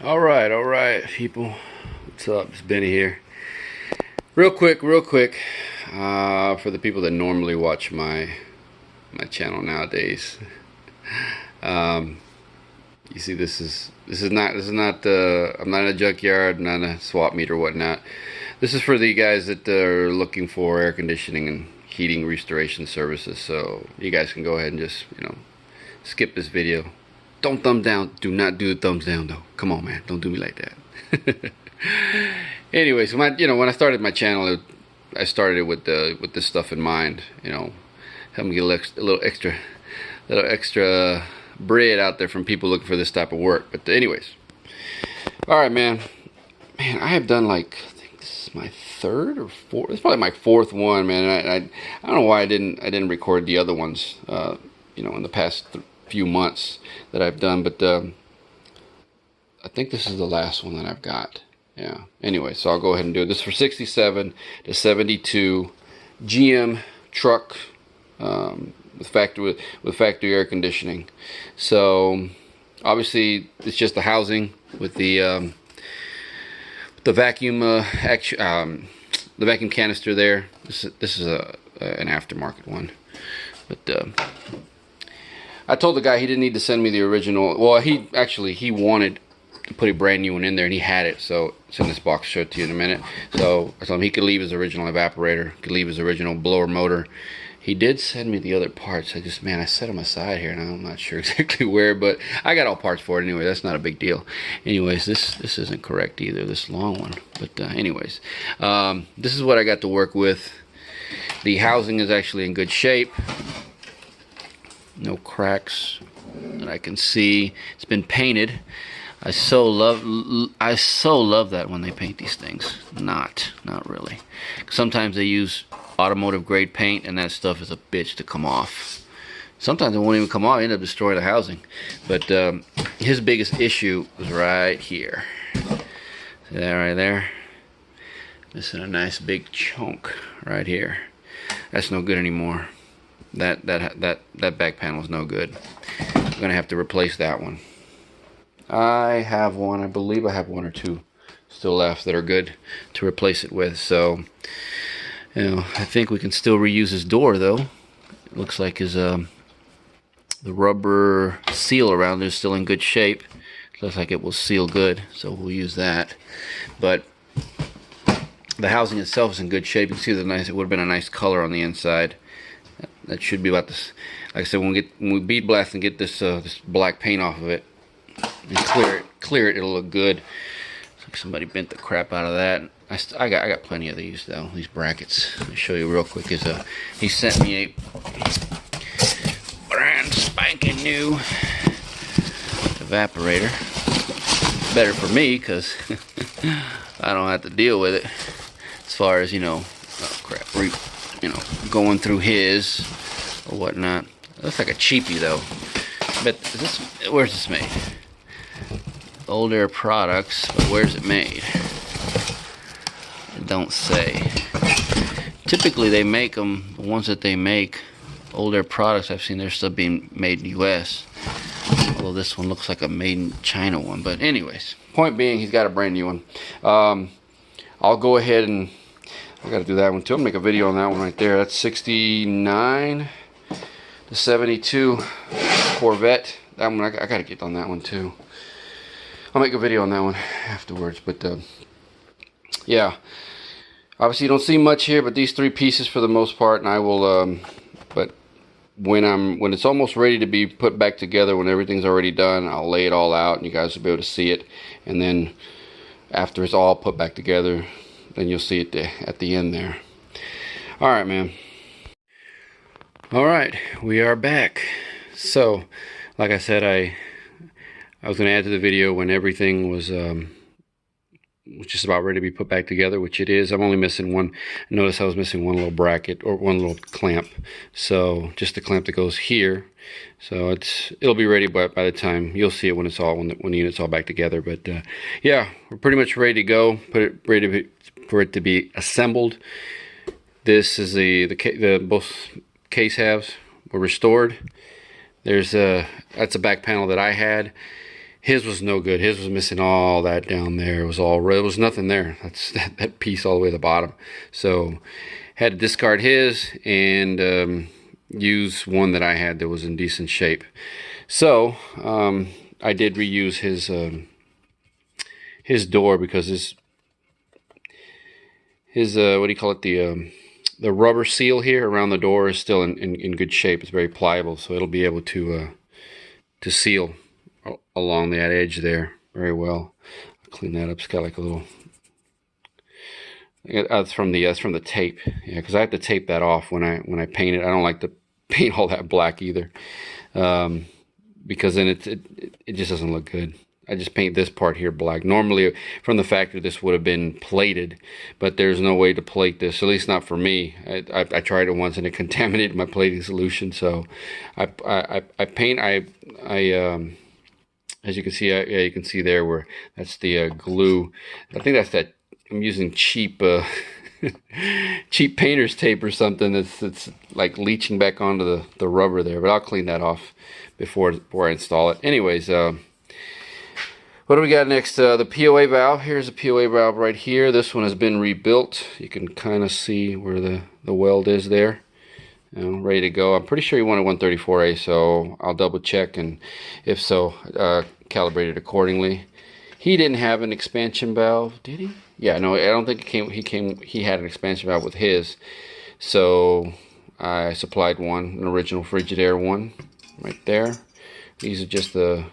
All right, people. What's up? It's Benny here. Real quick, for the people that normally watch my channel nowadays. Um, you see, this is not. I'm not in a junkyard, not a swap meet or whatnot. This is for the guys that are looking for air conditioning and heating restoration services. So you guys can go ahead and just skip this video. Don't thumb down. Do not do the thumbs down though. Come on, man. Don't do me like that. Anyway, so when I started my channel, I started it with this stuff in mind. Help me get a little extra bread out there from people looking for this type of work. But anyways, all right, man. I have done I think this is my third or fourth. It's probably my fourth one, man. I don't know why I didn't record the other ones. In the past few months that I've done, but I think this is the last one that I've got. Yeah. Anyway, so I'll go ahead and do it. This is for 67 to 72 GM truck with factory air conditioning. So obviously it's just the housing with the vacuum the vacuum canister there. This is an aftermarket one, but I told the guy he didn't need to send me the original. Well, he wanted to put a brand new one in there, and he had it. So it's in this box. I'll show it to you in a minute. So I told him he could leave his original evaporator, could leave his original blower motor. He did send me the other parts. I set them aside here, and I'm not sure exactly where, but I got all parts for it anyway. That's not a big deal. Anyways, this isn't correct either, this long one. But anyways, this is what I got to work with. The housing is actually in good shape. No cracks that I can see. It's been painted. I so love that when they paint these things. Not really. Sometimes they use automotive grade paint, and that stuff is a bitch to come off. Sometimes it won't even come off. I end up destroying the housing. But his biggest issue was right here. See that right there? Missing a nice big chunk right here. That's no good anymore. That back panel is no good. I'm gonna have to replace that one. I believe I have one or two still left that are good to replace it with. So, I think we can still reuse his door though. It looks like his the rubber seal around there is still in good shape. Looks like it will seal good, so we'll use that. But the housing itself is in good shape. You can see it would have been a nice color on the inside. That should be about this. Like I said, when we bead blast and get this black paint off of it and clear it, it'll look good. Looks like somebody bent the crap out of that. I got plenty of these though. These brackets. Let me show you real quick. He sent me a brand spanking new evaporator. Better for me because I don't have to deal with it. As far as oh crap, going through his or whatnot. It looks like a cheapie though. But where's this made? Old Air Products, but where's it made? It don't say. Typically they make them, the ones that they make, Old Air Products, I've seen their stuff being made in the US. Although this one looks like a made in China one. But anyways, point being, he's got a brand new one. I'll go ahead and I gotta do that one too. I'll make a video on that one right there. That's 69 to 72 Corvette. That one I gotta get on that one too. I'll make a video on that one afterwards. But yeah, obviously you don't see much here, but these three pieces for the most part, and I will. But when it's almost ready to be put back together, when everything's already done, I'll lay it all out, and you guys will be able to see it. And then after it's all put back together, then you'll see it at the end there. All right, man. All right, we are back. So, like I said, I was going to add to the video when everything was just about ready to be put back together, which it is. I'm only missing one. Notice I was missing one little bracket or one little clamp. So just the clamp that goes here. So it'll be ready by the time you'll see it when the unit's all back together. But yeah, we're pretty much ready to go. For it to be assembled. This is the both case halves were restored. That's a back panel that I had. His was no good. His was missing all that down there. It was all red. It was nothing there. That's that piece all the way to the bottom. So had to discard his and use one that I had that was in decent shape. So I did reuse his door because his what do you call it, the rubber seal here around the door is still in good shape. It's very pliable, so it'll be able to seal along that edge there very well. I'll clean that up. It's got like a little. That's from the tape. Yeah, because I have to tape that off when I paint it. I don't like to paint all that black either, because then it just doesn't look good. I just paint this part here black. Normally, from the factory, this would have been plated, but there's no way to plate this, at least not for me. I tried it once and it contaminated my plating solution. So I paint. As you can see, yeah, you can see there where that's the glue. I think that's that. I'm using cheap cheap painter's tape or something that's like leaching back onto the rubber there. But I'll clean that off before I install it. Anyways, what do we got next? The POA valve. Here's a POA valve right here. This one has been rebuilt. You can kind of see where the weld is there. You know, ready to go. I'm pretty sure you wanted 134A, so I'll double check, and if so, calibrate it accordingly. He didn't have an expansion valve, did he? Yeah, no, I don't think he had an expansion valve with his. So I supplied one, an original Frigidaire one, right there. These are just the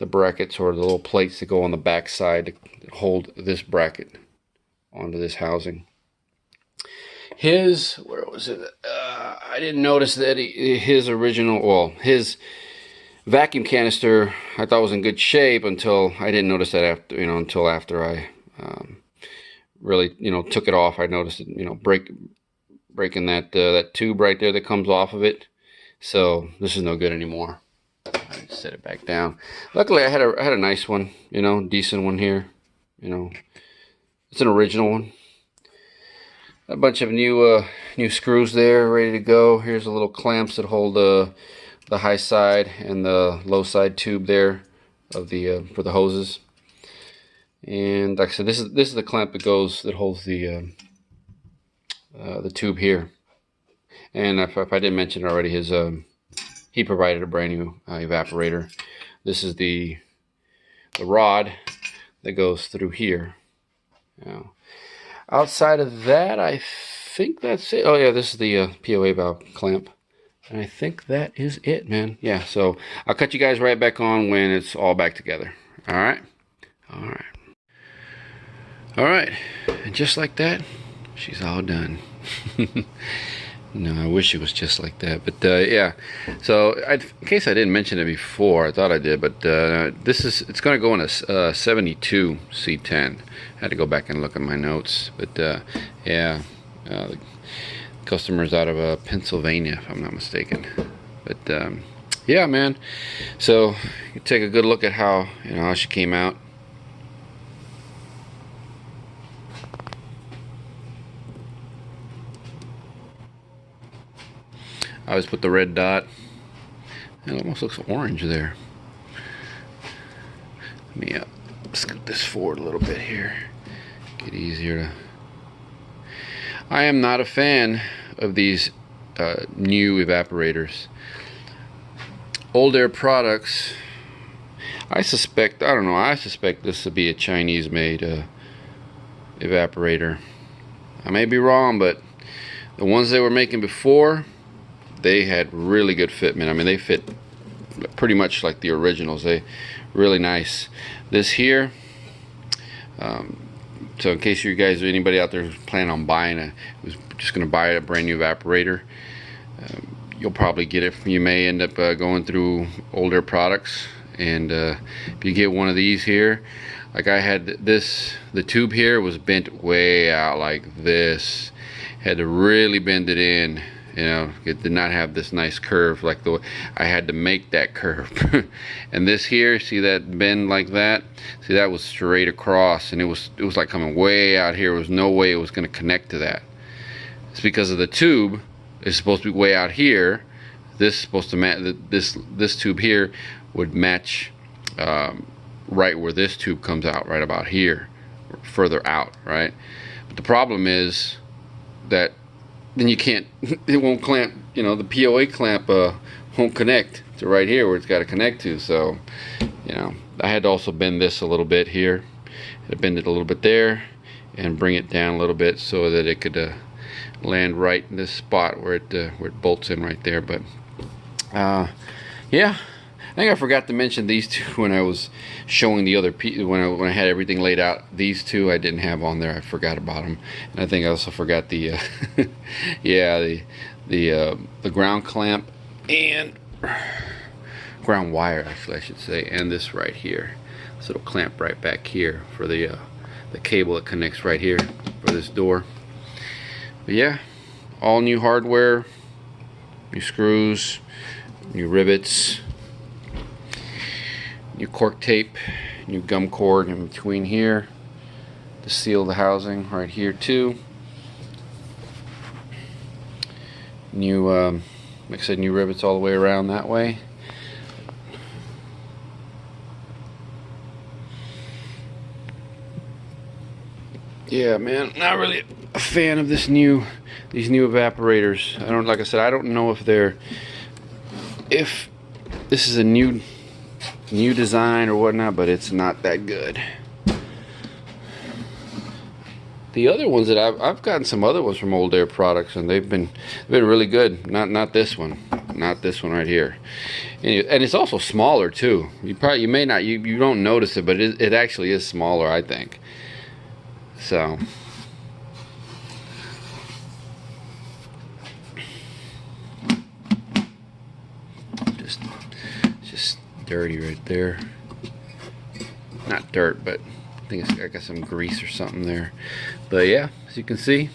brackets or the little plates that go on the back side to hold this bracket onto this housing. His, where was it? I didn't notice that his original, well, his vacuum canister I thought was in good shape until I didn't notice that after, until after I really, took it off. I noticed it, breaking that tube right there that comes off of it. So this is no good anymore. I just set it back down. Luckily, I had a nice one, decent one here. It's an original one. A bunch of new screws there, ready to go. Here's the little clamps that hold the high side and the low side tube there of the for the hoses. And like I said, this is the clamp that holds the tube here. And if I didn't mention it already, he provided a brand new evaporator. This is the rod that goes through here. Outside of that, I think that's it. Oh yeah, this is the POA valve clamp. And I think that is it, man. Yeah, so I'll cut you guys right back on when it's all back together. All right? All right. All right. And just like that, she's all done. No, I wish it was just like that. But yeah, so in case I didn't mention it before, I thought I did, but it's going to go in a 72 C10. I had to go back and look at my notes. But yeah, the customer's out of Pennsylvania, if I'm not mistaken. But yeah, man. So you take a good look at how how she came out. I always put the red dot. It almost looks orange there. Let me scoot this forward a little bit here. Get easier to. I am not a fan of these new evaporators. Old Air products. I suspect this to be a Chinese-made evaporator. I may be wrong, but the ones they were making before, they had really good fitment. I mean, they fit pretty much like the originals. They really nice. This here, so in case you guys or anybody out there who's planning on buying who's just going to buy a brand new evaporator, you'll probably get it. You may end up going through older products, and if you get one of these here, like I had this, the tube here was bent way out like this. Had to really bend it in. It did not have this nice curve like I had to make that curve. And this here, see that bend like that? See, that was straight across, and it was like coming way out here. There was no way it was going to connect to that. It's because of the tube. It's supposed to be way out here. This is supposed to match. This tube here would match right where this tube comes out, right about here, further out, right? But the problem is that then you can't, it won't clamp, you know, the POA clamp won't connect to right here where it's got to connect to. So, you know, I had to also bend this a little bit here, bend it a little bit there, and bring it down a little bit so that it could land right in this spot where it bolts in right there. But yeah, I think I forgot to mention these two when I was showing the other when I had everything laid out. These two I didn't have on there. I forgot about them, and I think I also forgot the yeah, the ground clamp and ground wire, actually I should say, and this right here. This little clamp right back here for the cable that connects right here for this door. But yeah, all new hardware, new screws, new rivets, new cork tape, new gum cord in between here to seal the housing right here too. New, like I said, new rivets all the way around that way. Yeah, man, not really a fan of these new evaporators. I don't, like I said, I don't know if this is a new design or whatnot, but it's not that good. The other ones that I've gotten some other ones from Old Air Products, and they've been really good. Not this one, not this one right here. And it's also smaller too. You may not, you don't notice it, but it actually is smaller, I think. So just dirty right there. Not dirt, but I think I got some grease or something there. But yeah, as you can see,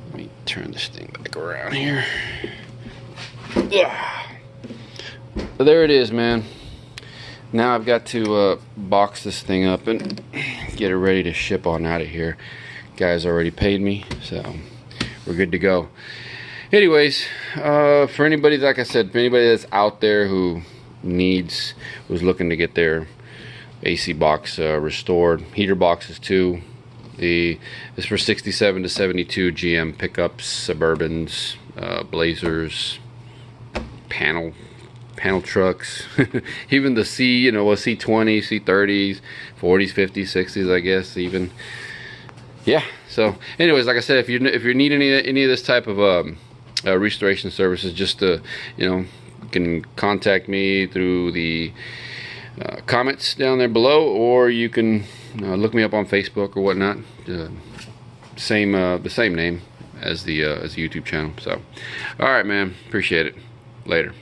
let me turn this thing back around here. But there it is, man. Now I've got to box this thing up and get it ready to ship on out of here. Guys already paid me, so we're good to go. Anyways, for anybody, like I said, for anybody that's out there who was looking to get their AC box restored, heater boxes too. It's for 67 to 72 GM pickups, Suburbans, Blazers, panel trucks, even the C10, C20s, C30s, 40s, 50s, 60s, I guess even. Yeah. So, anyways, like I said, if you need any of this type of restoration services, just you can contact me through the comments down there below, or you can look me up on Facebook or whatnot. The same name as the YouTube channel. So, all right, man. Appreciate it. Later.